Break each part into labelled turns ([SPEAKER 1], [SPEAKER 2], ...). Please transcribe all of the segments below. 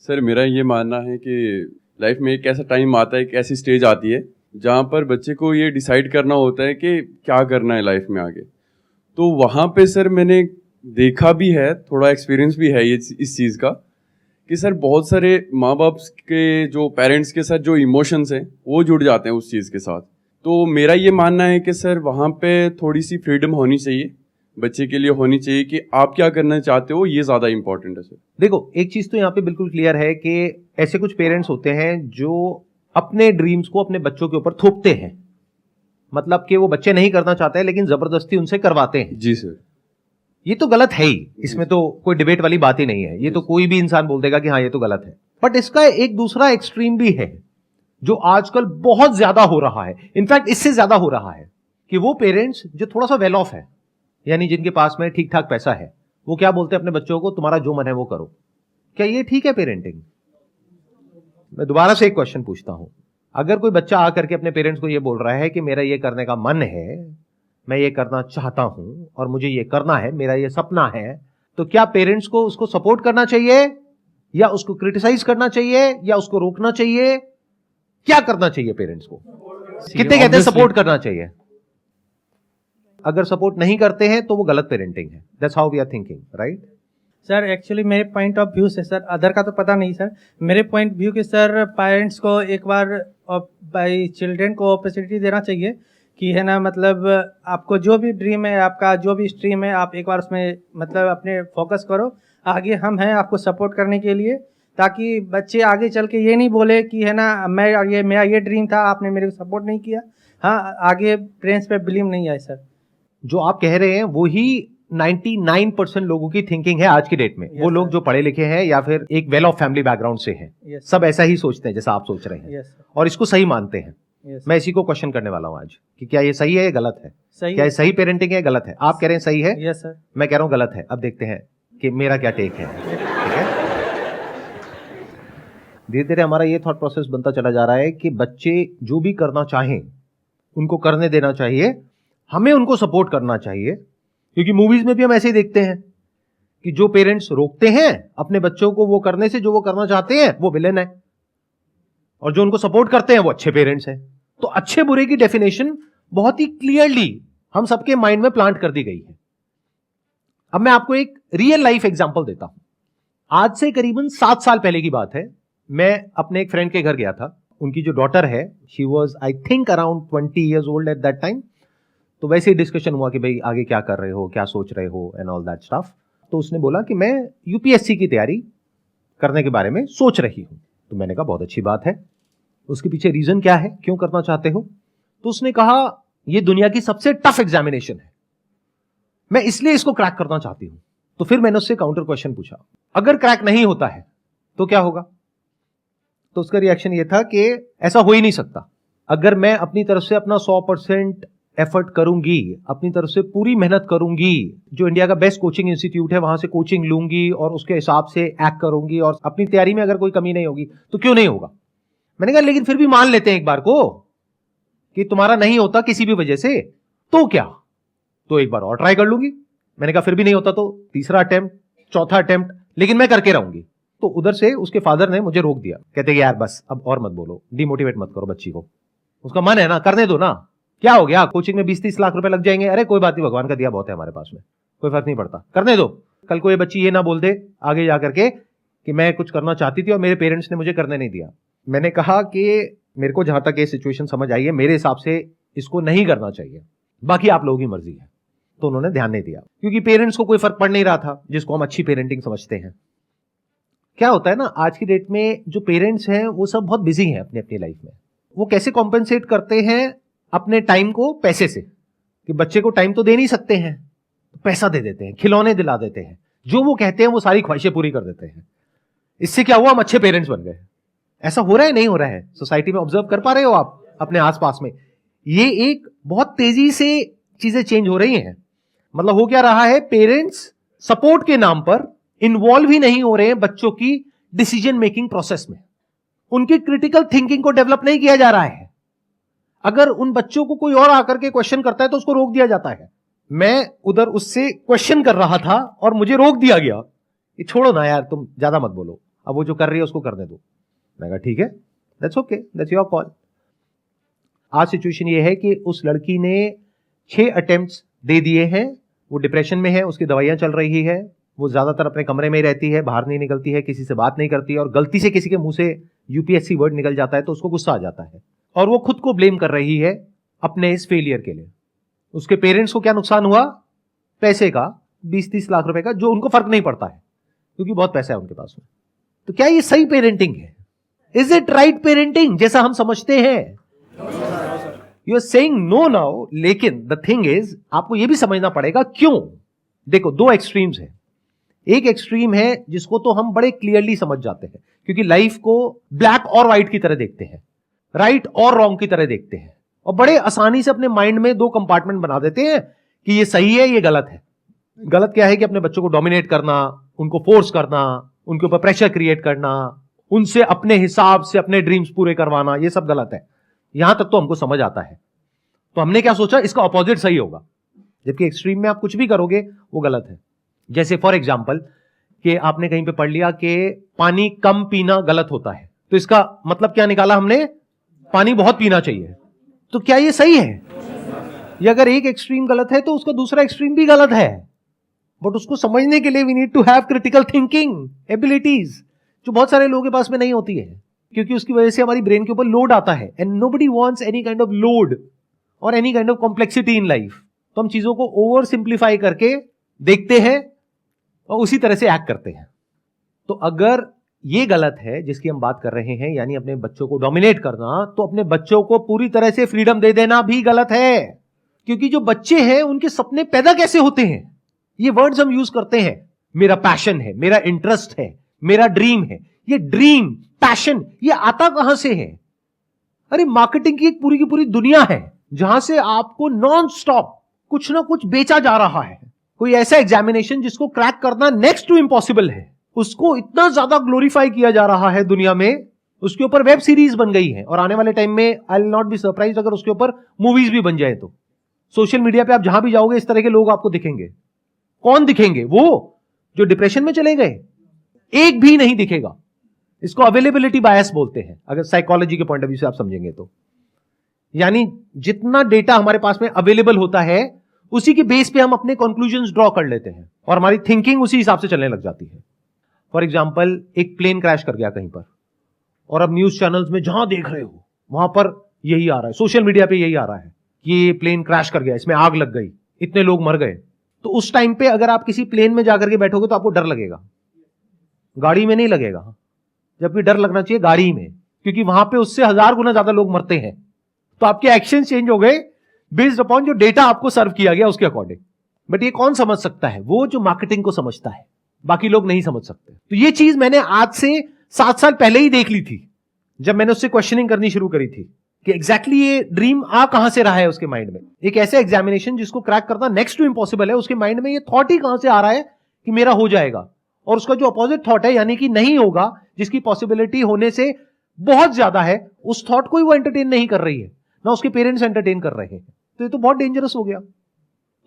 [SPEAKER 1] Sir मेरा ये मानना है कि लाइफ में एक ऐसा टाइम आता है, एक ऐसी स्टेज आती है जहाँ पर बच्चे को ये डिसाइड करना होता है कि क्या करना है लाइफ में आगे। तो वहाँ पे सर मैंने देखा भी है, थोड़ा एक्सपीरियंस भी है ये इस चीज़ का कि सर बहुत सारे माँ बाप के जो पेरेंट्स के साथ जो इमोशंस हैं वो जुड़ जाते हैं उस चीज़ के साथ। तो मेरा ये मानना है कि सर वहाँ पे थोड़ी सी फ्रीडम होनी चाहिए, बच्चे के लिए होनी चाहिए कि आप क्या करना चाहते हो, ये ज़्यादा इंपॉर्टेंट है सर।
[SPEAKER 2] देखो, एक चीज तो यहाँ पे बिल्कुल क्लियर है कि ऐसे कुछ पेरेंट्स होते हैं जो अपने ड्रीम्स को अपने बच्चों के ऊपर थोपते हैं, मतलब कि वो बच्चे नहीं करना चाहते हैं लेकिन जबरदस्ती उनसे करवाते हैं।
[SPEAKER 1] जी सर।
[SPEAKER 2] ये तो गलत है ही, इसमें तो कोई डिबेट वाली बात ही नहीं है, ये तो कोई भी इंसान बोल देगा कि हाँ ये तो गलत है। बट इसका एक दूसरा एक्सट्रीम भी है जो आजकल बहुत ज्यादा हो रहा है, इनफैक्ट इससे ज्यादा हो रहा है, कि वो पेरेंट्स जो थोड़ा सा वेल ऑफ है, यानी जिनके पास में ठीक ठाक पैसा है, वो क्या बोलते हैं अपने बच्चों को, तुम्हारा जो मन है वो करो। क्या ये ठीक है पेरेंटिंग? मैं दोबारा से एक क्वेश्चन पूछता हूं, अगर कोई बच्चा आकर के अपने पेरेंट्स को ये बोल रहा है कि मेरा ये करने का मन है, मैं ये करना चाहता हूं और मुझे ये करना है, मेरा ये सपना है, तो क्या पेरेंट्स को उसको सपोर्ट करना चाहिए या उसको क्रिटिसाइज करना चाहिए या उसको रोकना चाहिए? क्या करना चाहिए पेरेंट्स को? कितने कहते हैं सपोर्ट करना चाहिए? अगर सपोर्ट नहीं करते हैं तो वो गलत पेरेंटिंग है। That's how we are thinking, right?
[SPEAKER 3] Sir actually मेरे पॉइंट ऑफ व्यू से, सर अदर का तो पता नहीं सर, मेरे पॉइंट व्यू के सर पेरेंट्स को एक बार बाई चिल्ड्रेन को अपॉर्चुनिटी देना चाहिए कि है ना, मतलब आपको जो भी ड्रीम है, आपका जो भी स्ट्रीम है, आप एक बार उसमें मतलब अपने फोकस करो, आगे हम हैं आपको सपोर्ट करने के लिए, ताकि बच्चे आगे चल के ये नहीं बोले कि है ना मेरा ये ड्रीम था, आपने मेरे को सपोर्ट नहीं किया। हाँ, आगे पेरेंट्स पे ब्लेम नहीं आए सर।
[SPEAKER 2] जो आप कह रहे हैं वो ही 99% लोगों की थिंकिंग है आज की डेट में। वो लोग जो पढ़े लिखे हैं या फिर एक वेल ऑफ फैमिली बैकग्राउंड से हैं, सब ऐसा ही सोचते हैं जैसा आप सोच रहे हैं, और इसको सही मानते हैं। मैं इसी को क्वेश्चन करने वाला हूं आज कि क्या ये सही है या गलत है? क्या ये सही पेरेंटिंग है, गलत है? आप कह रहे हैं सही है,
[SPEAKER 3] यस सर।
[SPEAKER 2] मैं कह रहा हूं गलत है। अब देखते हैं कि मेरा क्या टेक है, ठीक है? धीरे धीरे हमारा ये थॉट प्रोसेस बनता चला जा रहा है कि बच्चे जो भी करना चाहें उनको करने देना चाहिए, हमें उनको सपोर्ट करना चाहिए, क्योंकि मूवीज में भी हम ऐसे ही देखते हैं कि जो पेरेंट्स रोकते हैं अपने बच्चों को वो करने से जो वो करना चाहते हैं वो विलेन है, और जो उनको सपोर्ट करते हैं वो अच्छे पेरेंट्स हैं। तो अच्छे बुरे की डेफिनेशन बहुत ही क्लियरली हम सबके माइंड में प्लांट कर दी गई है। अब मैं आपको एक रियल लाइफ एग्जांपल देता हूं। आज से करीबन 7 साल पहले की बात है, मैं अपने एक फ्रेंड के घर गया था। उनकी जो डॉटर है, she was I think around 20 years old at that time. तो वैसे ही डिस्कशन हुआ कि भाई आगे क्या कर रहे हो, क्या सोच रहे हो एंड ऑल दैट स्टफ। तो उसने बोला कि मैं यूपीएससी की तैयारी करने के बारे में सोच रही हूं। तो मैंने कहा बहुत अच्छी बात है, उसके पीछे रीजन क्या है, क्यों करना चाहते हो? तो उसने कहा ये दुनिया की सबसे टफ एग्जामिनेशन है, मैं इसलिए इसको क्रैक करना चाहती हूं। तो फिर मैंने उससे काउंटर क्वेश्चन पूछा, अगर क्रैक नहीं होता है तो क्या होगा? तो उसका रिएक्शन ये था कि ऐसा हो ही नहीं सकता। अगर मैं अपनी तरफ से अपना 100% एफर्ट करूंगी, अपनी तरफ से पूरी मेहनत करूंगी, जो इंडिया का बेस्ट कोचिंग इंस्टीट्यूट है वहां से कोचिंग लूंगी और उसके हिसाब से एक्ट करूंगी, और अपनी तैयारी में अगर कोई कमी नहीं होगी तो क्यों नहीं होगा? मैंने कहा लेकिन फिर भी मान लेते हैं एक बार को कि तुम्हारा नहीं होता किसी भी वजह से, तो क्या? तो एक बार और ट्राई कर लूंगी। मैंने कहा फिर भी नहीं होता तो तीसरा अटेम्प्ट, चौथा अटेम्प्ट, लेकिन मैं करके रहूंगी। तो उधर से उसके फादर ने मुझे रोक दिया, कहते यार बस अब और मत बोलो, डिमोटिवेट मत करो बच्ची को, उसका मन है ना, करने दो ना, क्या हो गया, कोचिंग में 20-30 लाख रुपए लग जाएंगे, अरे कोई बात नहीं, भगवान का दिया बहुत है हमारे पास में, कोई फर्क नहीं पड़ता, करने दो। कल को ये बच्ची ये ना बोल दे आगे जाकर के कि मैं कुछ करना चाहती थी और मेरे पेरेंट्स ने मुझे करने नहीं दिया। मैंने कहा कि मेरे को जहां तक ये सिचुएशन समझ आई है, मेरे हिसाब से इसको नहीं करना चाहिए, बाकी आप लोगों की मर्जी है। तो उन्होंने ध्यान नहीं दिया, क्योंकि पेरेंट्स को कोई फर्क पड़ नहीं रहा था, जिसको हम अच्छी पेरेंटिंग समझते हैं। क्या होता है ना, आज की डेट में जो पेरेंट्स हैं वो सब बहुत बिजी हैं अपनी अपनी लाइफ में। वो कैसे कॉम्पेंसेट करते हैं अपने टाइम को पैसे से, कि बच्चे को टाइम तो दे नहीं सकते हैं, तो पैसा दे देते हैं, खिलौने दिला देते हैं, जो वो कहते हैं वो सारी ख्वाहिशें पूरी कर देते हैं। इससे क्या हुआ, हम अच्छे पेरेंट्स बन गए। ऐसा हो रहा है, नहीं हो रहा है? सोसाइटी में ऑब्जर्व कर पा रहे हो आप अपने आसपास में? ये एक बहुत तेजी से चीजें चेंज हो रही हैं। मतलब हो क्या रहा है, पेरेंट्स सपोर्ट के नाम पर इन्वॉल्व ही नहीं हो रहे हैं बच्चों की डिसीजन मेकिंग प्रोसेस में। उनकी क्रिटिकल थिंकिंग को डेवलप नहीं किया जा रहा है। अगर उन बच्चों को कोई और आकर के क्वेश्चन करता है तो उसको रोक दिया जाता है। मैं उधर उससे क्वेश्चन कर रहा था और मुझे रोक दिया गया, ये छोड़ो ना यार, तुम ज्यादा मत बोलो, अब वो जो कर रही है उसको करने दो। मैं कहा ठीक है, that's okay, that's your call. आज सिचुएशन ये है कि उस लड़की ने 6 अटेम्प्ट्स दे दिए हैं, वो डिप्रेशन में है, उसकी दवाइयां चल रही है, वो ज्यादातर अपने कमरे में ही रहती है, बाहर नहीं निकलती है, किसी से बात नहीं करती है, और गलती से किसी के मुंह से यूपीएससी वर्ड निकल जाता है तो उसको गुस्सा आ जाता है और वो खुद को ब्लेम कर रही है अपने इस फेलियर के लिए। उसके पेरेंट्स को क्या नुकसान हुआ? पैसे का, 20-30 लाख रुपए का, जो उनको फर्क नहीं पड़ता है क्योंकि बहुत पैसा है उनके पास में। तो क्या ये सही पेरेंटिंग है? इज इट राइट पेरेंटिंग जैसा हम समझते हैं? You are saying no now, लेकिन द थिंग इज आपको यह भी समझना पड़ेगा क्यों। देखो, 2 एक्सट्रीम्स है। एक एक्सट्रीम है जिसको तो हम बड़े क्लियरली समझ जाते हैं क्योंकि लाइफ को ब्लैक और व्हाइट की तरह देखते हैं, राइट और रॉन्ग की तरह देखते हैं, और बड़े आसानी से अपने माइंड में 2 कंपार्टमेंट बना देते हैं कि ये सही है, ये गलत है। गलत क्या है कि अपने बच्चों को डोमिनेट करना, उनको फोर्स करना, उनके ऊपर प्रेशर क्रिएट करना, उनसे अपने हिसाब से अपने ड्रीम्स पूरे करवाना, ये सब गलत है। यहां तक तो हमको समझ आता है। तो हमने क्या सोचा, इसका ऑपोजिट सही होगा, जबकि एक्सट्रीम में आप कुछ भी करोगे वो गलत है। जैसे फॉर एग्जाम्पल कि आपने कहीं पे पढ़ लिया कि पानी कम पीना गलत होता है, तो इसका मतलब क्या निकाला हमने? पानी बहुत पीना चाहिए। तो क्या ये सही है? ये अगर एक एक्सट्रीम गलत है तो उसका दूसरा एक्सट्रीम भी गलत है। बट उसको समझने के लिए we need to have critical thinking abilities, जो बहुत सारे लोगों के पास में नहीं होती है, क्योंकि उसकी वजह से हमारी ब्रेन के ऊपर लोड आता है। And nobody wants any kind of load और any kind of complexity in life. तो हम चीजों को ओवर सिंप्लीफाई करके देखते हैं और उसी तरह से एक्ट करते हैं। तो अगर ये गलत है जिसकी हम बात कर रहे हैं, यानी अपने बच्चों को डोमिनेट करना, तो अपने बच्चों को पूरी तरह से फ्रीडम दे देना भी गलत है। क्योंकि जो बच्चे हैं उनके सपने पैदा कैसे होते हैं? ये वर्ड्स हम यूज करते हैं, मेरा पैशन है, मेरा इंटरेस्ट है, मेरा ड्रीम है। ये ड्रीम, पैशन, ये आता कहां से है? अरे मार्केटिंग की एक पूरी की पूरी दुनिया है जहां से आपको नॉन स्टॉप कुछ ना कुछ बेचा जा रहा है। कोई ऐसा एग्जामिनेशन जिसको क्रैक करना नेक्स्ट टू इम्पॉसिबल है, उसको इतना ज्यादा ग्लोरीफाई किया जा रहा है दुनिया में, उसके ऊपर वेब सीरीज बन गई है, और आने वाले टाइम में I will not be surprise अगर उसके ऊपर मूवीज भी बन जाए। तो सोशल मीडिया पे आप जहां भी जाओगे इस तरह के लोग आपको दिखेंगे। कौन दिखेंगे? वो जो डिप्रेशन में चले गए, एक भी नहीं दिखेगा। इसको अवेलेबिलिटी बायस बोलते हैं अगर साइकोलॉजी के पॉइंट ऑफ व्यू से आप समझेंगे तो। यानी जितना डेटा हमारे पास में अवेलेबल होता है उसी के बेस पे हम अपने कंक्लूजन्स ड्रॉ कर लेते हैं और हमारी थिंकिंग उसी हिसाब से चलने लग जाती है। फॉर एग्जाम्पल, एक प्लेन क्रैश कर गया कहीं पर, और अब न्यूज चैनल्स में जहां देख रहे हो वहां पर यही आ रहा है, सोशल मीडिया पे यही आ रहा है कि ये प्लेन क्रैश कर गया, इसमें आग लग गई, इतने लोग मर गए। तो उस टाइम पे अगर आप किसी प्लेन में जाकर के बैठोगे तो आपको डर लगेगा, गाड़ी में नहीं लगेगा। जबकि डर लगना चाहिए गाड़ी में, क्योंकि वहां पे उससे 1000 गुना ज्यादा लोग मरते हैं। तो आपके एक्शन चेंज हो गए बेस्ड अपॉन जो डेटा आपको सर्व किया गया उसके अकॉर्डिंग। बट ये कौन समझ सकता है? वो जो मार्केटिंग को समझता है, बाकी लोग नहीं समझ सकते। तो ये चीज मैंने आज से 7 साल पहले ही देख ली थी, जब मैंने उससे क्वेश्चनिंग करनी शुरू करी थी कि एग्जैक्टली ये ड्रीम आ कहां से रहा है उसके माइंड में। एक ऐसा एग्जामिनेशन जिसको क्रैक करना नेक्स्ट टू इम्पॉसिबल है, उसके माइंड में ये थॉट ही कहां से आ रहा है कि मेरा हो जाएगा, और उसका जो अपोजिट थॉट है यानी कि नहीं होगा, जिसकी पॉसिबिलिटी होने से बहुत ज्यादा है, उस थॉट को ही वो एंटरटेन नहीं कर रही है, ना उसके पेरेंट्स एंटरटेन कर रहे हैं। तो ये तो बहुत डेंजरस हो गया।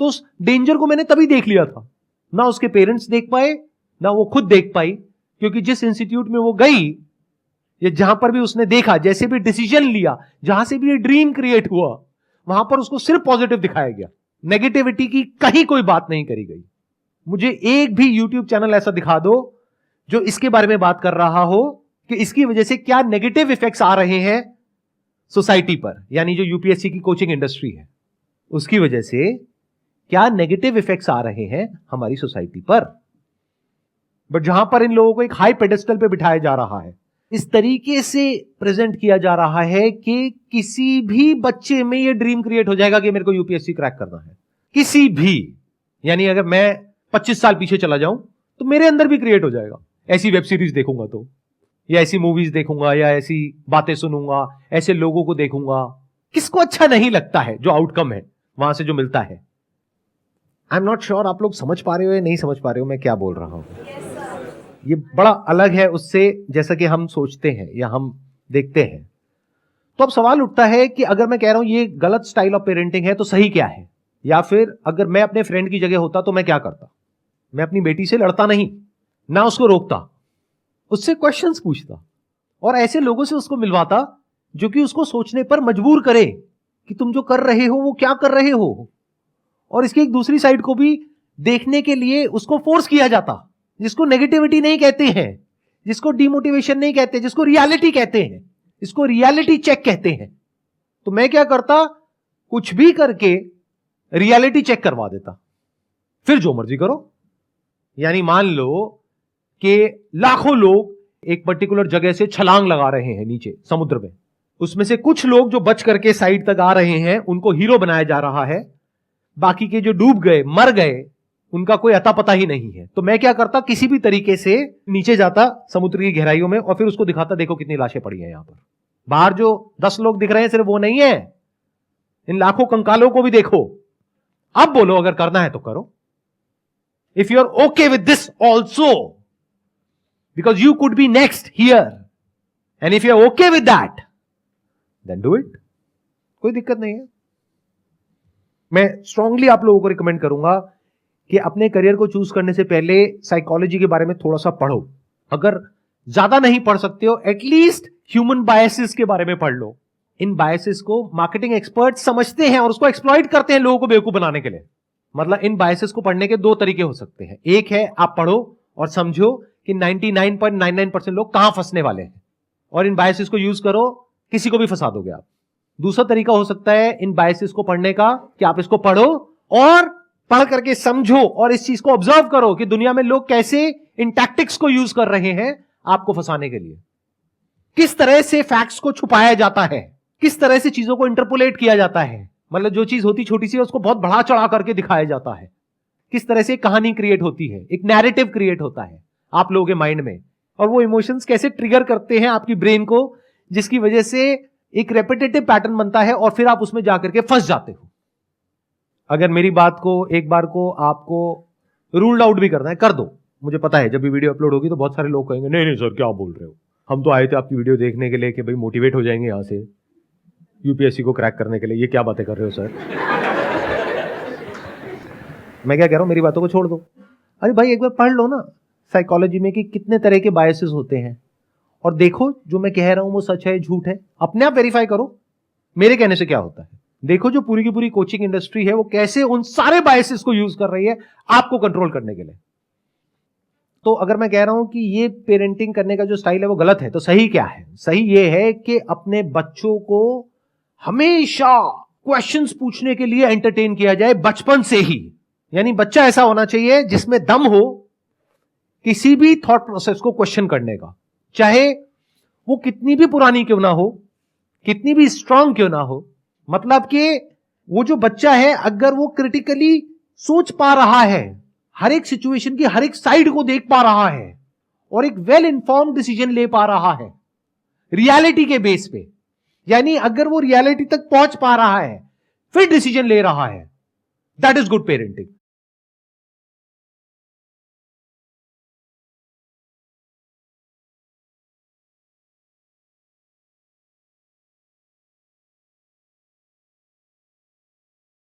[SPEAKER 2] तो उस डेंजर को मैंने तभी देख लिया था। ना उसके पेरेंट्स देख पाए, ना वो खुद देख पाई, क्योंकि जिस इंस्टीट्यूट में वो गई या जहां पर भी उसने देखा, जैसे भी डिसीजन लिया, जहां से भी ये ड्रीम क्रिएट हुआ, वहां पर उसको सिर्फ पॉजिटिव दिखाया गया, नेगेटिविटी की कहीं कोई बात नहीं करी गई। मुझे एक भी यूट्यूब चैनल ऐसा दिखा दो जो इसके बारे में बात कर रहा हो कि इसकी वजह से क्या नेगेटिव इफेक्ट्स आ रहे हैं सोसाइटी पर, यानी जो यूपीएससी की कोचिंग इंडस्ट्री है उसकी वजह से क्या नेगेटिव इफेक्ट्स आ रहे हैं हमारी सोसाइटी पर। बट जहां पर इन लोगों को एक हाई पेडेस्टल पे बिठाया जा रहा है, इस तरीके से प्रेजेंट किया जा रहा है कि किसी भी बच्चे में ये ड्रीम क्रिएट हो जाएगा कि मेरे को यूपीएससी क्रैक करना है। किसी भी, यानी अगर मैं 25 साल पीछे चला जाऊं तो मेरे अंदर भी क्रिएट हो जाएगा। ऐसी वेब सीरीज देखूंगा तो, या ऐसी मूवीज देखूंगा, या ऐसी बातें सुनूंगा, ऐसे लोगों को देखूंगा। किसको अच्छा नहीं लगता है जो आउटकम है वहां से जो मिलता है? आई एम नॉट श्योर आप लोग समझ पा रहे हो या नहीं समझ पा रहे हो मैं क्या बोल रहा हूं। ये बड़ा अलग है उससे जैसा कि हम सोचते हैं या हम देखते हैं। तो अब सवाल उठता है कि अगर मैं कह रहा हूं ये गलत स्टाइल ऑफ पेरेंटिंग है तो सही क्या है? या फिर अगर मैं अपने फ्रेंड की जगह होता तो मैं क्या करता? मैं अपनी बेटी से लड़ता नहीं, ना उसको रोकता, उससे क्वेश्चंस पूछता और ऐसे लोगों से उसको मिलवाता जो कि उसको सोचने पर मजबूर करे कि तुम जो कर रहे हो वो क्या कर रहे हो, और इसकी एक दूसरी साइड को भी देखने के लिए उसको फोर्स किया जाता, जिसको नेगेटिविटी नहीं कहते हैं, जिसको डिमोटिवेशन नहीं कहते, जिसको रियलिटी कहते हैं, इसको रियलिटी चेक कहते हैं। तो मैं क्या करता, कुछ भी करके रियलिटी चेक करवा देता, फिर जो मर्जी करो। यानी मान लो कि लाखों लोग एक पर्टिकुलर जगह से छलांग लगा रहे हैं नीचे समुद्र में, उसमें से कुछ लोग जो बच करके साइड तक आ रहे हैं उनको हीरो बनाया जा रहा है, बाकी के जो डूब गए मर गए उनका कोई अता पता ही नहीं है। तो मैं क्या करता, किसी भी तरीके से नीचे जाता समुद्र की गहराइयों में और फिर उसको दिखाता, देखो कितनी लाशें पड़ी हैं यहां पर, बाहर जो 10 लोग दिख रहे हैं सिर्फ वो नहीं है, इन लाखों कंकालों को भी देखो। अब बोलो अगर करना है तो करो। If you are okay with this also, because you could be next here, and if you are okay with that then do it, कोई दिक्कत नहीं है। मैं स्ट्रांगली आप लोगों को रिकमेंड करूंगा कि अपने करियर को चूज करने से पहले साइकोलॉजी के बारे में थोड़ा सा पढ़ो। अगर ज्यादा नहीं पढ़ सकते हो, एटलीस्ट ह्यूमन बायसेस के बारे में पढ़ लो। इन बायसेस को मार्केटिंग एक्सपर्ट समझते हैं और उसको एक्सप्लॉइट करते हैं लोगों को बेवकूफ बनाने के लिए। मतलब इन बायसेस को पढ़ने के दो तरीके हो सकते हैं। एक है आप पढ़ो और समझो कि 99.99% लोग कहां फंसने वाले हैं, और इन बायसेस को यूज करो, किसी को भी फंसा दोगे आप। दूसरा तरीका हो सकता है इन बायसेस को पढ़ने का कि आप इसको पढ़ो और पढ़ करके समझो और इस चीज को ऑब्जर्व करो कि दुनिया में लोग कैसे इन टैक्टिक्स को यूज कर रहे हैं आपको फंसाने के लिए। किस तरह से फैक्ट्स को छुपाया जाता है, किस तरह से चीजों को इंटरपोलेट किया जाता है, मतलब जो चीज होती छोटी सी उसको बहुत बढ़ा चढ़ा करके दिखाया जाता है। किस तरह से कहानी क्रिएट होती है, एक नैरेटिव क्रिएट होता है आप लोगों के माइंड में, और वो इमोशंस कैसे ट्रिगर करते हैं आपकी ब्रेन को, जिसकी वजह से एक रेपिटेटिव पैटर्न बनता है और फिर आप उसमें जाकर के फंस जाते हो। अगर मेरी बात को एक बार को आपको रूल्ड आउट भी करना है, कर दो। मुझे पता है जब भी वीडियो अपलोड होगी तो बहुत सारे लोग कहेंगे नहीं नहीं सर क्या बोल रहे हो, हम तो आए थे आपकी वीडियो देखने के लिए कि भाई मोटिवेट हो जाएंगे यहां से यूपीएससी को क्रैक करने के लिए, ये क्या बातें कर रहे हो सर। मैं क्या कह रहा हूं, मेरी बातों को छोड़ दो। अरे भाई एक बार पढ़ लो ना साइकोलॉजी में कि कितने तरह के बायसेस होते हैं, और देखो जो मैं कह रहा हूं वो सच है झूठ है, अपने आप वेरीफाई करो मेरे कहने से क्या होता है। देखो जो पूरी की पूरी कोचिंग इंडस्ट्री है वो कैसे उन सारे बायसेस को यूज कर रही है आपको कंट्रोल करने के लिए। तो अगर मैं कह रहा हूं कि ये पेरेंटिंग करने का जो स्टाइल है वो गलत है, तो सही क्या है? सही ये है कि अपने बच्चों को हमेशा क्वेश्चंस पूछने के लिए एंटरटेन किया जाए बचपन से ही। यानी बच्चा ऐसा होना चाहिए जिसमें दम हो किसी भी थॉट प्रोसेस को क्वेश्चन करने का, चाहे वो कितनी भी पुरानी क्यों ना हो, कितनी भी स्ट्रांग क्यों ना हो। मतलब कि वो जो बच्चा है अगर वो क्रिटिकली सोच पा रहा है, हर एक सिचुएशन की हर एक साइड को देख पा रहा है और एक वेल इन्फॉर्म्ड डिसीजन ले पा रहा है रियलिटी के बेस पे, यानी अगर वो रियलिटी तक पहुंच पा रहा है फिर डिसीजन ले रहा है, दैट इज गुड पेरेंटिंग।